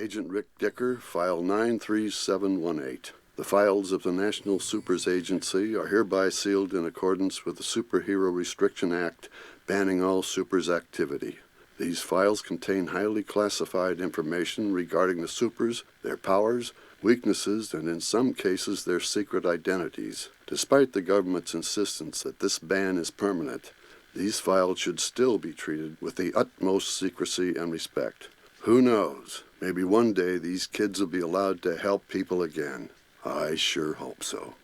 Agent Rick Dicker, File 93718. The files of the National Supers Agency are hereby sealed in accordance with the Superhero Restriction Act, banning all supers activity. These files contain highly classified information regarding the supers, their powers, weaknesses, and in some cases their secret identities. Despite the government's insistence that this ban is permanent, these files should still be treated with the utmost secrecy and respect. Who knows? Maybe one day these kids will be allowed to help people again. I sure hope so.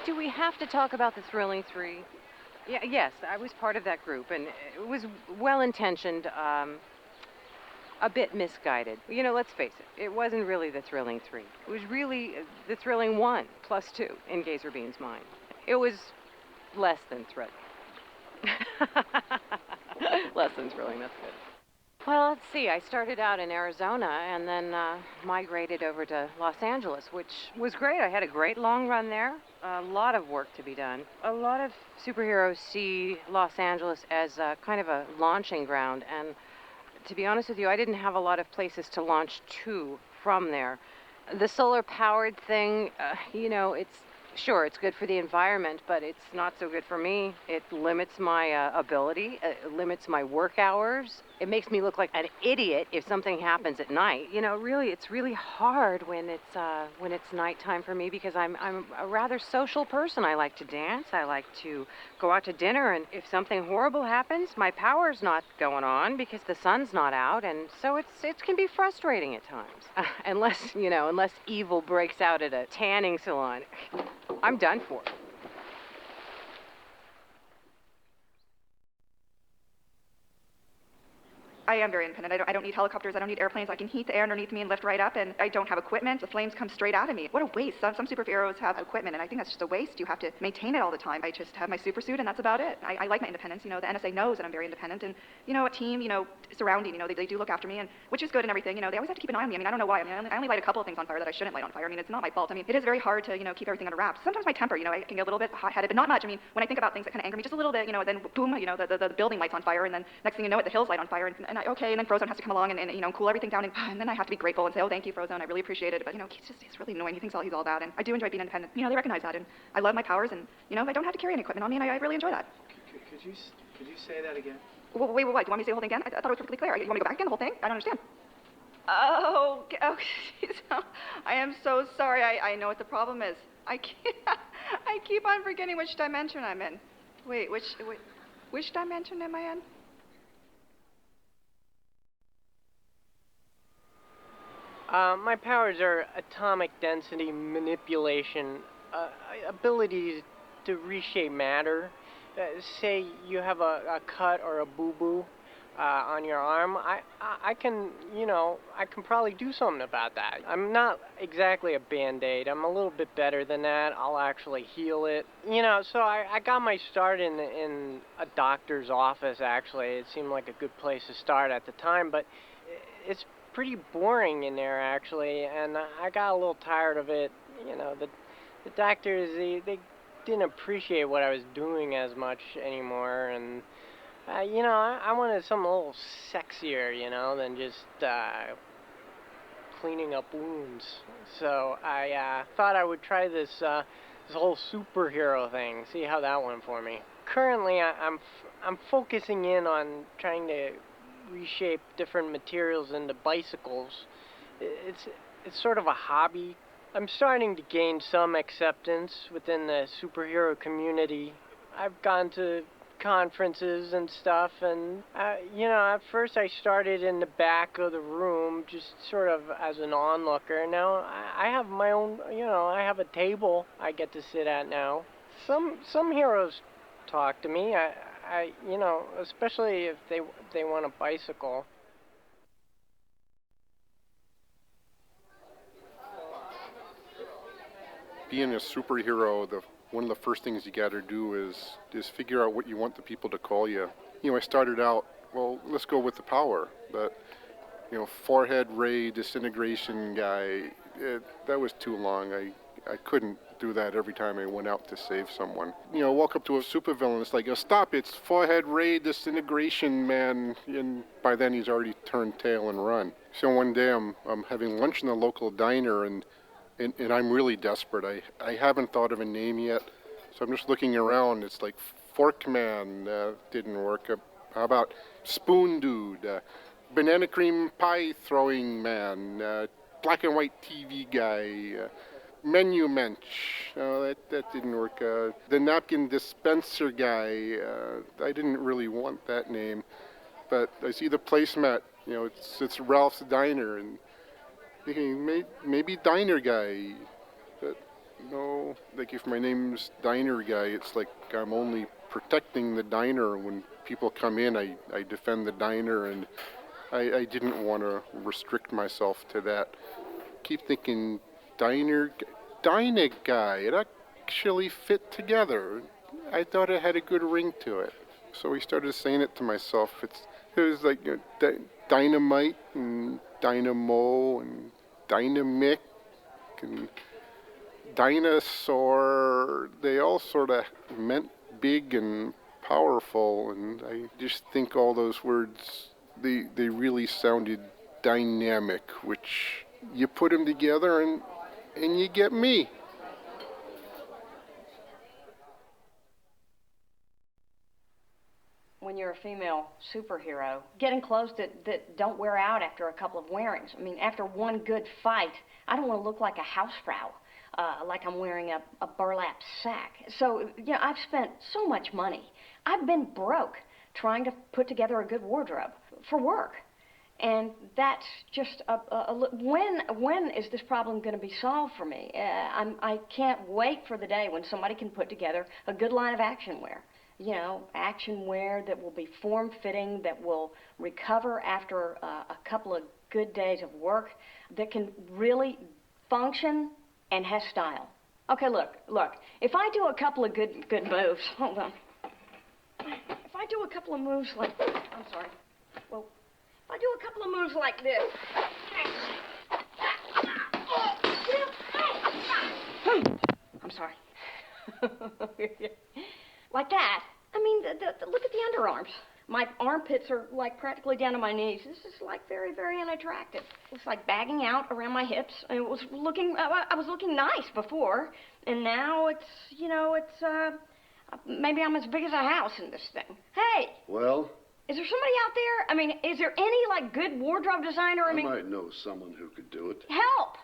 Do we have to talk about the Thrilling Three? Yes, I was part of that group, and it was well-intentioned, a bit misguided. You know, let's face it wasn't really the Thrilling Three. It was really the Thrilling One plus two in Gazerbeam's mind. It was less than thrilling. Less than thrilling, that's good. Well, let's see. I started out in Arizona and then migrated over to Los Angeles, which was great. I had a great long run there. A lot of work to be done. A lot of superheroes see Los Angeles as kind of a launching ground, and to be honest with you, I didn't have a lot of places to launch to from there. The solar-powered thing, it's good for the environment, but it's not so good for me. It limits my ability. It limits my work hours. It makes me look like an idiot if something happens at night. You know, really, it's really hard when it's nighttime for me because I'm a rather social person. I like to dance. I like to go out to dinner, and if something horrible happens, my power's not going on because the sun's not out, and so it can be frustrating at times. Unless evil breaks out at a tanning salon. I'm done for. I am very independent. I don't need helicopters. I don't need airplanes. I can heat the air underneath me and lift right up, and I don't have equipment. The flames come straight out of me. What a waste. Some superheroes have equipment, and I think that's just a waste. You have to maintain it all the time. I just have my super suit, and that's about it. I like my independence. You know, the NSA knows that I'm very independent, and, a team, surrounding, they do look after me, and which is good and everything. They always have to keep an eye on me. I mean, I don't know why. I mean, I only light a couple of things on fire that I shouldn't light on fire. I mean, it's not my fault. I mean, it is very hard to, keep everything under wraps. Sometimes my temper, I can get a little bit hot-headed, but not much. I mean, when I think about things that kind of anger me just a little bit, then boom, the building lights on fire, and then next thing you know it, the hills light on fire, and then Frozone has to come along and cool everything down, and then I have to be grateful and say, oh, thank you, Frozone, I really appreciate it. But he's really annoying. He thinks he's all that, and I do enjoy being independent. They recognize that, and I love my powers, and I don't have to carry any equipment on me, and I really enjoy that. Could you say that again? Wait, what? Do you want me to say the whole thing again? I thought it was perfectly clear. You want me to go back again, the whole thing? I don't understand. Oh, I am so sorry. I know what the problem is. I keep on forgetting which dimension I'm in. Wait, which dimension am I in? My powers are atomic density manipulation, abilities to reshape matter. Say you have a cut or a boo-boo on your arm, I can probably do something about that. I'm not exactly a Band-Aid. I'm a little bit better than that. I'll actually heal it. So I got my start in a doctor's office, actually. It seemed like a good place to start at the time, but it's pretty boring in there, actually, and I got a little tired of it. The doctors, they didn't appreciate what I was doing as much anymore, and I wanted something a little sexier, than just cleaning up wounds. So I thought I would try this whole superhero thing, see how that went for me. Currently, I'm focusing in on trying to reshape different materials into bicycles. It's sort of a hobby. I'm starting to gain some acceptance within the superhero community. I've gone to conferences and stuff, and at first I started in the back of the room just sort of as an onlooker. Now I have my own, I have a table I get to sit at now. Some heroes talk to me. I especially if they want a bicycle. Being a superhero, one of the first things you got to do is figure out what you want the people to call you. I started out, well, let's go with the power, but forehead ray disintegration guy, that was too long. I couldn't do that every time I went out to save someone. Walk up to a supervillain, it's like, stop, it's Forehead Ray Disintegration Man, and by then he's already turned tail and run. So one day I'm having lunch in the local diner, and I'm really desperate. I haven't thought of a name yet, so I'm just looking around. It's like Forkman didn't work. How about Spoon Dude, Banana Cream Pie Throwing Man, Black and White TV Guy, Menu Mensch. That didn't work. The Napkin Dispenser Guy. I didn't really want that name, but I see the placemat. It's Ralph's Diner, and thinking maybe Diner Guy. But no, like if my name's Diner Guy, it's like I'm only protecting the diner. When people come in, I defend the diner, and I didn't want to restrict myself to that. Keep thinking Dynaguy. It actually fit together. I thought it had a good ring to it. So I started saying it to myself. It was like dynamite and dynamo and dynamic and dinosaur. They all sort of meant big and powerful, and I just think all those words, they really sounded dynamic, which you put them together and you get me. When you're a female superhero, getting clothes that don't wear out after a couple of wearings. I mean, after one good fight, I don't want to look like a housefrau, like I'm wearing a burlap sack. So, I've spent so much money. I've been broke trying to put together a good wardrobe for work. And that's just when is this problem going to be solved for me? I can't wait for the day when somebody can put together a good line of action wear. Action wear that will be form-fitting, that will recover after a couple of good days of work, that can really function and has style. Okay, look. If I do a couple of good moves, hold on. If I do a couple of moves like, I'm sorry. Well, if I do a couple of moves like this. I'm sorry. Like that. I mean, look at the underarms. My armpits are like practically down to my knees. This is like very, very unattractive. It's like bagging out around my hips. I was looking nice before, and now it's maybe I'm as big as a house in this thing. Hey. Well? Is there somebody out there? I mean, is there any good wardrobe designer? I might know someone who could do it. Help!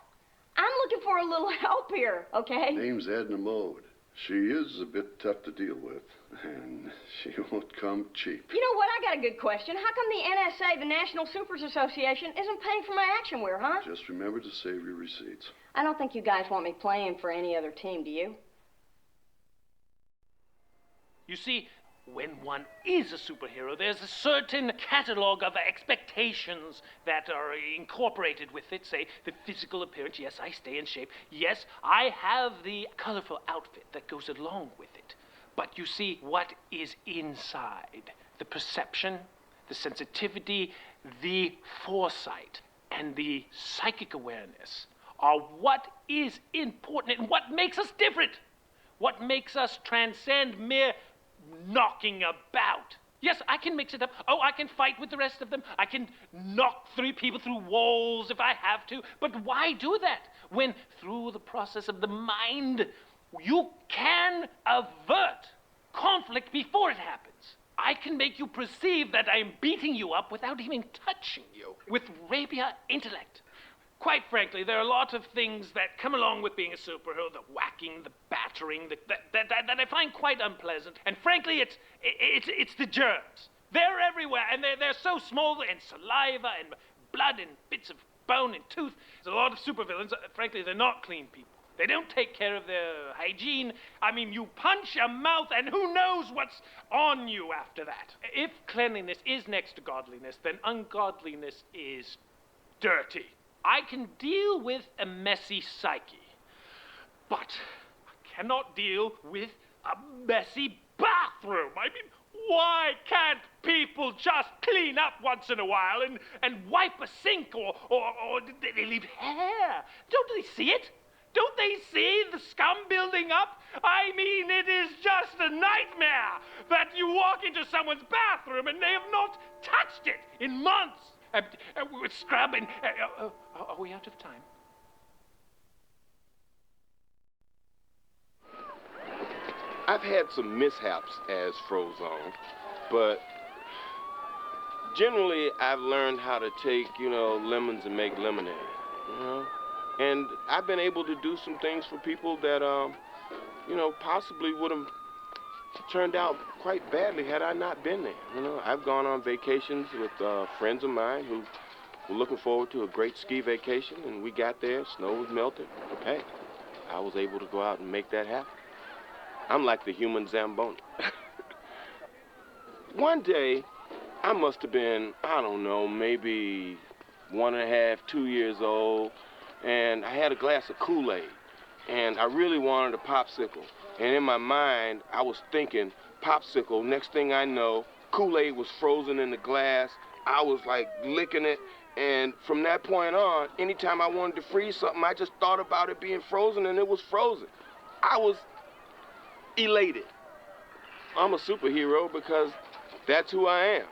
I'm looking for a little help here, okay? Name's Edna Mode. She is a bit tough to deal with, and she won't come cheap. You know what? I got a good question. How come the NSA, the National Supers Association, isn't paying for my action wear, huh? Just remember to save your receipts. I don't think you guys want me playing for any other team, do you? You see, when one is a superhero, there's a certain catalog of expectations that are incorporated with it. Say, the physical appearance. Yes, I stay in shape. Yes, I have the colorful outfit that goes along with it. But you see, what is inside? The perception, the sensitivity, the foresight, and the psychic awareness are what is important and what makes us different. What makes us transcend mere knocking about. Yes, I can mix it up. Oh, I can fight with the rest of them. I can knock 3 people through walls if I have to. But why do that when through the process of the mind you can avert conflict before it happens? I can make you perceive that I'm beating you up without even touching you with rapier intellect. Quite frankly, there are a lot of things that come along with being a superhero, the whacking, the battering, that I find quite unpleasant. And frankly, it's the germs. They're everywhere, and they're so small, and saliva, and blood, and bits of bone, and tooth. There's a lot of supervillains. Frankly, they're not clean people. They don't take care of their hygiene. I mean, you punch a mouth, and who knows what's on you after that. If cleanliness is next to godliness, then ungodliness is dirty. I can deal with a messy psyche, but I cannot deal with a messy bathroom. I mean, why can't people just clean up once in a while and wipe a sink or they leave hair? Don't they see it? Don't they see the scum building up? I mean, it is just a nightmare that you walk into someone's bathroom and they have not touched it in months. With scrubbing. Are we out of time? I've had some mishaps as Frozone, but generally I've learned how to take, lemons and make lemonade, And I've been able to do some things for people that, possibly would have turned out quite badly had I not been there. I've gone on vacations with friends of mine who were looking forward to a great ski vacation, and we got there, snow was melted. Hey, I was able to go out and make that happen. I'm like the human Zamboni. One day, I must have been, I don't know, maybe 1.5, 2 years old, and I had a glass of Kool-Aid, and I really wanted a popsicle. And in my mind, I was thinking, popsicle, next thing I know, Kool-Aid was frozen in the glass. I was like licking it, and from that point on, anytime I wanted to freeze something, I just thought about it being frozen, and it was frozen. I was elated. I'm a superhero because that's who I am,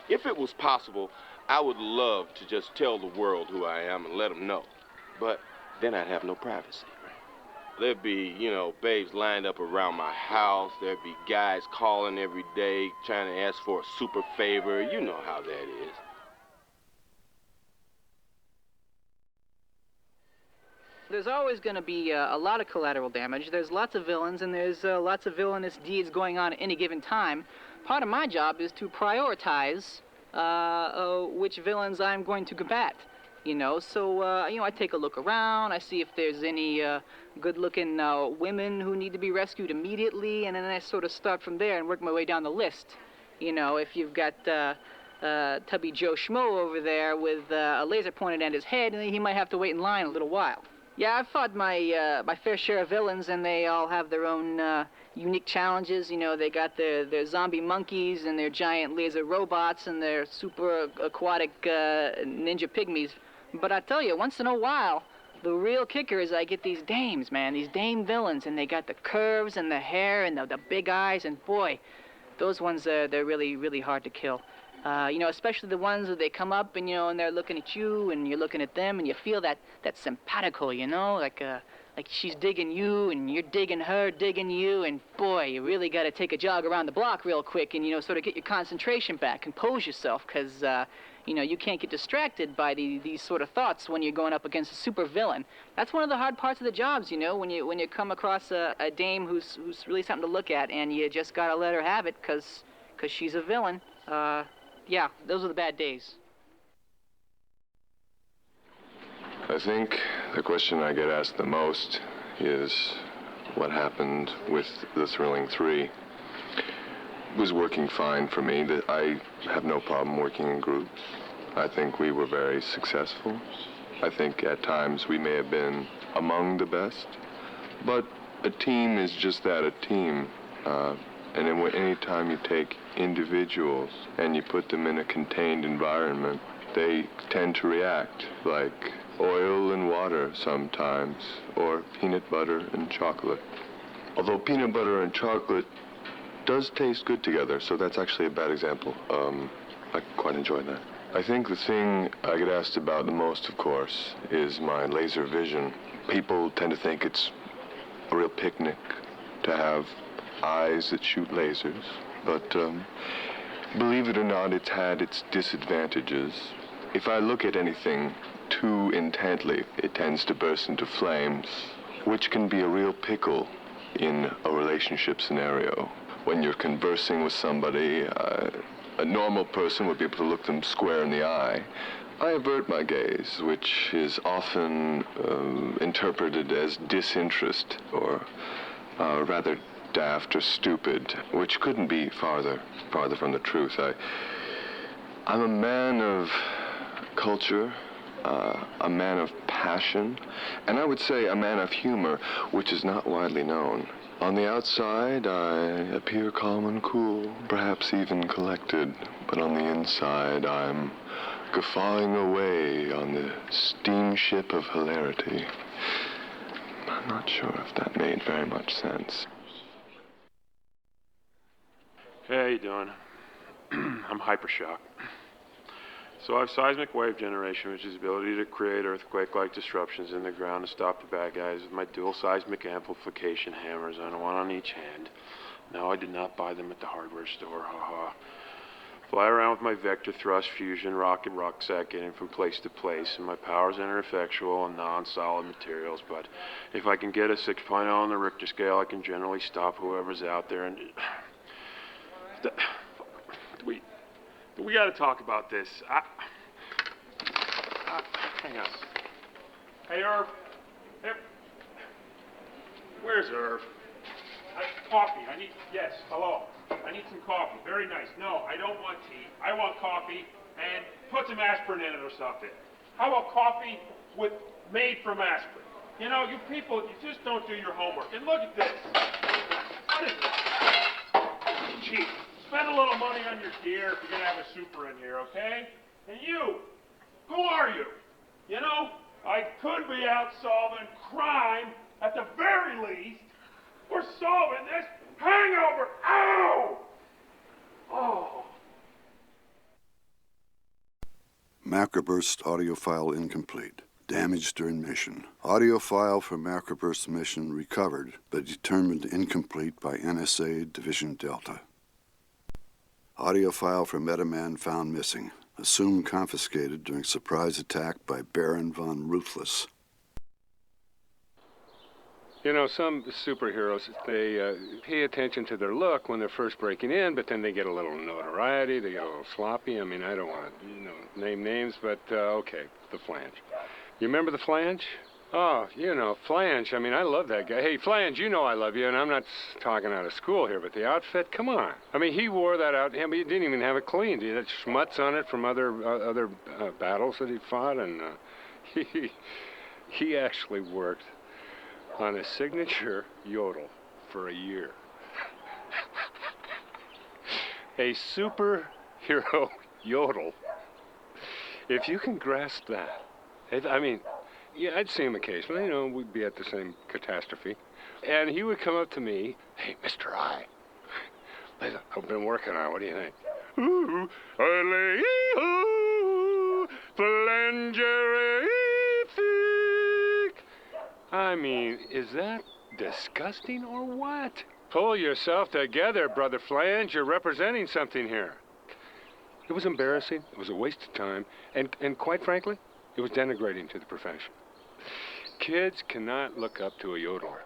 If it was possible, I would love to just tell the world who I am and let them know. But then I'd have no privacy. There'd be, babes lined up around my house. There'd be guys calling every day trying to ask for a super favor. You know how that is. There's always going to be a lot of collateral damage. There's lots of villains, and there's lots of villainous deeds going on at any given time. Part of my job is to prioritize which villains I'm going to combat. So I take a look around. I see if there's any good-looking women who need to be rescued immediately, and then I sort of start from there and work my way down the list. If you've got Tubby Joe Schmo over there with a laser pointed at his head, and he might have to wait in line a little while. Yeah, I've fought my fair share of villains, and they all have their own unique challenges. They got their zombie monkeys and their giant laser robots and their super aquatic ninja pygmies. But I tell you, once in a while, the real kicker is I get these dames, man, these dame villains, and they got the curves and the hair and the big eyes, and boy, those ones, they're really, really hard to kill. Especially the ones that they come up and, and they're looking at you and you're looking at them and you feel that simpatico, like she's digging you and you're digging her, digging you, and boy, you really got to take a jog around the block real quick and, sort of get your concentration back, compose yourself, because, you can't get distracted by these sort of thoughts when you're going up against a super villain. That's one of the hard parts of the jobs, when you come across a dame who's really something to look at, and you just got to let her have it because she's a villain. Yeah, those are the bad days. I think the question I get asked the most is what happened with the Thrilling 3. It was working fine for me. I have no problem working in groups. I think we were very successful. I think at times we may have been among the best, but a team is just that, a team. And then any time you take individuals and you put them in a contained environment, they tend to react like oil and water sometimes, or peanut butter and chocolate. Although peanut butter and chocolate does taste good together, so that's actually a bad example. I quite enjoy that. I think the thing I get asked about the most, of course, is my laser vision. People tend to think it's a real picnic to have eyes that shoot lasers, but believe it or not, it's had its disadvantages. If I look at anything too intently, it tends to burst into flames, which can be a real pickle in a relationship scenario. When you're conversing with somebody, a normal person would be able to look them square in the eye. I avert my gaze, which is often interpreted as disinterest, or rather daft or stupid, which couldn't be farther from the truth. I'm a man of culture, a man of passion, and I would say a man of humor, which is not widely known. On the outside, I appear calm and cool, perhaps even collected, but on the inside, I'm guffawing away on the steamship of hilarity. I'm not sure if that made very much sense. Hey, how you doing? I'm Hypershock. So I have seismic wave generation, which is the ability to create earthquake-like disruptions in the ground to stop the bad guys with my dual seismic amplification hammers on one on each hand. No, I did not buy them at the hardware store, haha. Fly around with my vector thrust fusion rocket rucksack getting from place to place, and my powers enter effectual and non-solid materials, but if I can get a 6.0 on the Richter scale, I can generally stop whoever's out there and... We gotta talk about this. Hang on. Hey, Irv. Hey, where's Irv? Coffee. Yes, hello. I need some coffee. Very nice. No, I don't want tea. I want coffee and put some aspirin in it or something. How about coffee made from aspirin? You know, you people, you just don't do your homework. And look at this. What is this? Cheap. Spend a little money on your gear if you're gonna have a super in here, okay? And you, who are you? You know, I could be out solving crime at the very least. We're solving this hangover. Ow! Oh. Macroburst audio file incomplete. Damaged during mission. Audio file for Macroburst mission recovered, but determined incomplete by NSA Division Delta. Audio file for Metaman found missing. Assumed confiscated during surprise attack by Baron von Ruthless. You know, some superheroes, they pay attention to their look when they're first breaking in, but then they get a little notoriety, they get a little sloppy. I mean, I don't want to, name names, but okay, the Flange. You remember the Flange? Oh, Flange. I mean, I love that guy. Hey, Flange, you know I love you, and I'm not talking out of school here, but the outfit, come on. I mean, he wore that out, but he didn't even have it cleaned. He had schmutz on it from other battles that he fought, and he actually worked on a signature yodel for a year. A superhero yodel. If you can grasp that, I mean, yeah, I'd see him occasionally, we'd be at the same catastrophe. And he would come up to me, hey, Mr. I, I've been working on it, what do you think? Ooh, I mean, is that disgusting or what? Pull yourself together, Brother Flange. You're representing something here. It was embarrassing. It was a waste of time. And quite frankly, it was denigrating to the profession. Kids cannot look up to a yodeler.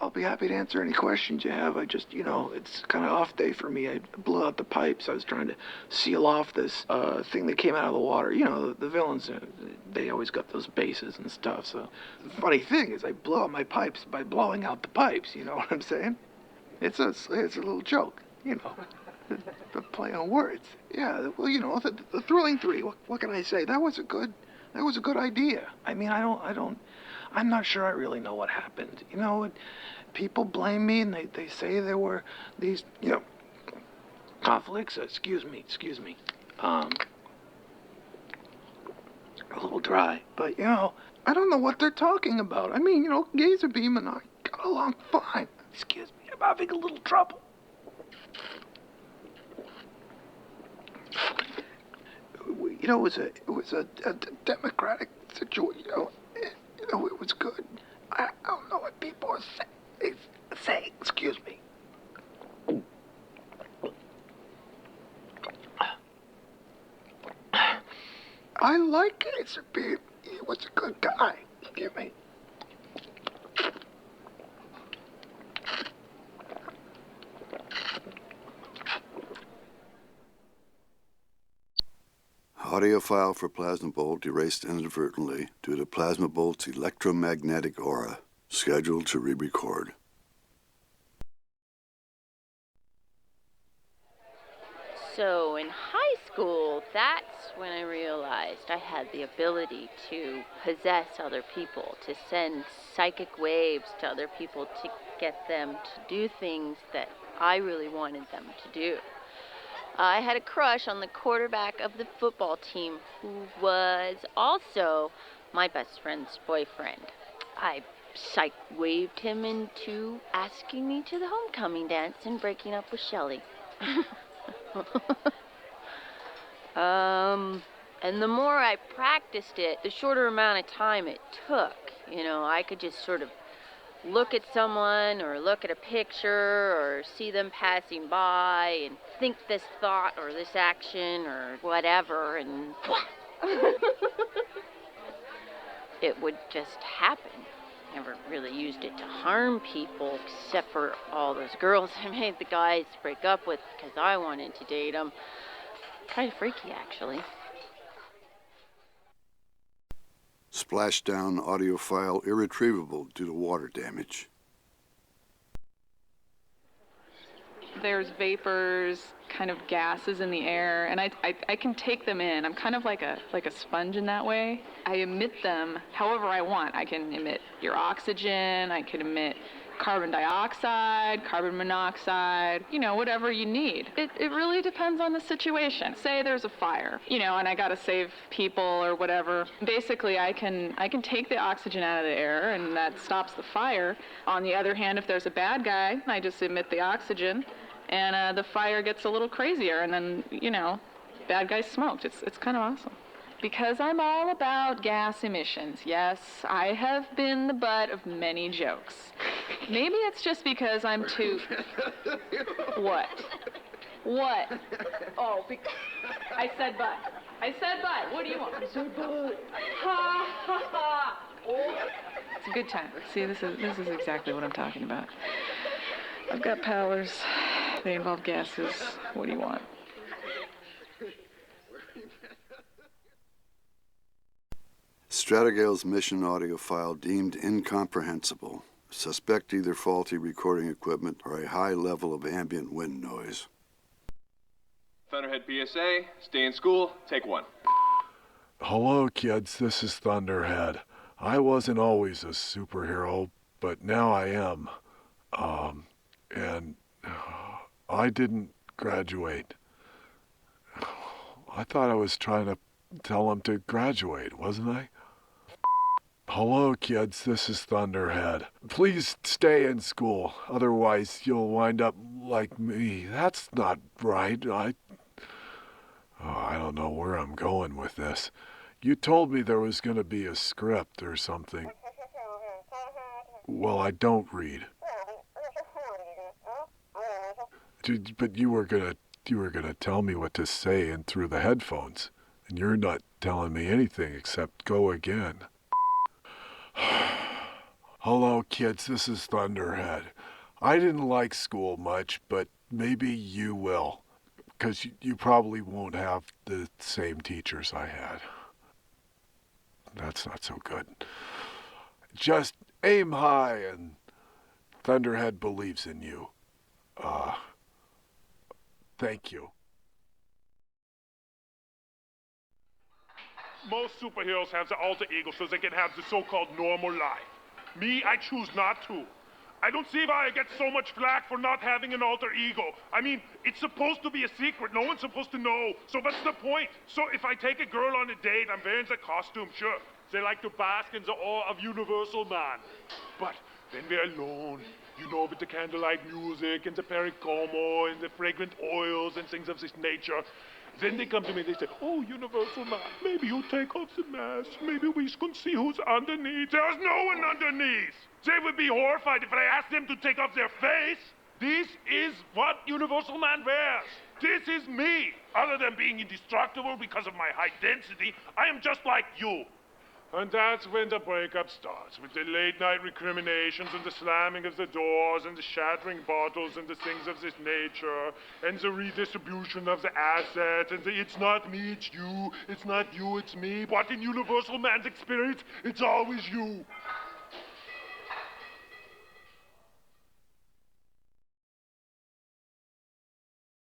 I'll be happy to answer any questions you have. I just, it's kind of off day for me. I blew out the pipes. I was trying to seal off this thing that came out of the water. The villains, they always got those bases and stuff. So the funny thing is I blew out my pipes by blowing out the pipes. You know what I'm saying? It's a little joke, the play on words. Yeah, well, the Thrilling Three. What can I say? That was a good idea. I mean, I'm not sure I really know what happened. People blame me, and they say there were these, conflicts. Excuse me. A little dry, but, I don't know what they're talking about. I mean, Gazerbeam and I got along fine. Excuse me, I'm having a little trouble. It was a democratic situation. It was good. I don't know what people are saying. Excuse me. I like Gazerbeam. He was a good guy. Excuse me. Audio file for Plasma Bolt erased inadvertently due to Plasma Bolt's electromagnetic aura. Scheduled to re-record. So in high school, that's when I realized I had the ability to possess other people, to send psychic waves to other people to get them to do things that I really wanted them to do. I had a crush on the quarterback of the football team who was also my best friend's boyfriend. I psych-waved him into asking me to the homecoming dance and breaking up with Shelley. And the more I practiced it, the shorter amount of time it took. You know, I could just sort of look at someone or look at a picture or see them passing by and think this thought or this action or whatever, and it would just happen. Never really used it to harm people, except for all those girls I made the guys break up with because I wanted to date them. Kind of freaky, actually. Splashdown audio file irretrievable due to water damage. There's vapors, kind of gases in the air, and I can take them in. I'm kind of like a sponge in that way. I emit them however I want. I can emit your oxygen, I can emit carbon dioxide, carbon monoxide, you know, whatever you need. It really depends on the situation. Say there's a fire, you know, and I gotta save people or whatever. Basically, I can take the oxygen out of the air, and that stops the fire. On the other hand, if there's a bad guy, I just emit the oxygen, and the fire gets a little crazier, and then, you know, bad guy's smoked. It's kind of awesome. Because I'm all about gas emissions. Yes, I have been the butt of many jokes. Maybe it's just because I'm too... What? What? Oh, I said butt. I said butt. What do you want? I said butt. Ha, ha, ha. Oh. It's a good time. See, this is exactly what I'm talking about. I've got powers. They involve gases. What do you want? Stratigale's mission audio file deemed incomprehensible. Suspect either faulty recording equipment or a high level of ambient wind noise. Thunderhead PSA, stay in school, take one. Hello, kids, this is Thunderhead. I wasn't always a superhero, but now I am. And I didn't graduate. I thought I was trying to tell them to graduate, wasn't I? Hello, kids, this is Thunderhead. Please stay in school, otherwise you'll wind up like me. That's not right. I don't know where I'm going with this. You told me there was going to be a script or something. Well, I don't read. But you were gonna tell me what to say in through the headphones, and you're not telling me anything except go again. Hello, kids, this is Thunderhead. I didn't like school much, but maybe you will, because you probably won't have the same teachers I had. That's not so good. Just aim high, and Thunderhead believes in you. Thank you. Most superheroes have the alter ego so they can have the so-called normal life. Me, I choose not to. I don't see why I get so much flack for not having an alter ego. I mean, it's supposed to be a secret. No one's supposed to know. So what's the point? So if I take a girl on a date, I'm wearing the costume, sure. They like to bask in the awe of Universal Man. But then we're alone. You know, with the candlelight music and the pericomo and the fragrant oils and things of this nature. Then they come to me and they say, oh, Universal Man, maybe you take off the mask. Maybe we can see who's underneath. There's no one underneath. They would be horrified if I asked them to take off their face. This is what Universal Man wears. This is me. Other than being indestructible because of my high density, I am just like you. And that's when the breakup starts, with the late-night recriminations and the slamming of the doors and the shattering bottles and the things of this nature and the redistribution of the assets and the it's not me, it's you, it's not you, it's me. But in Universal Man's experience, it's always you.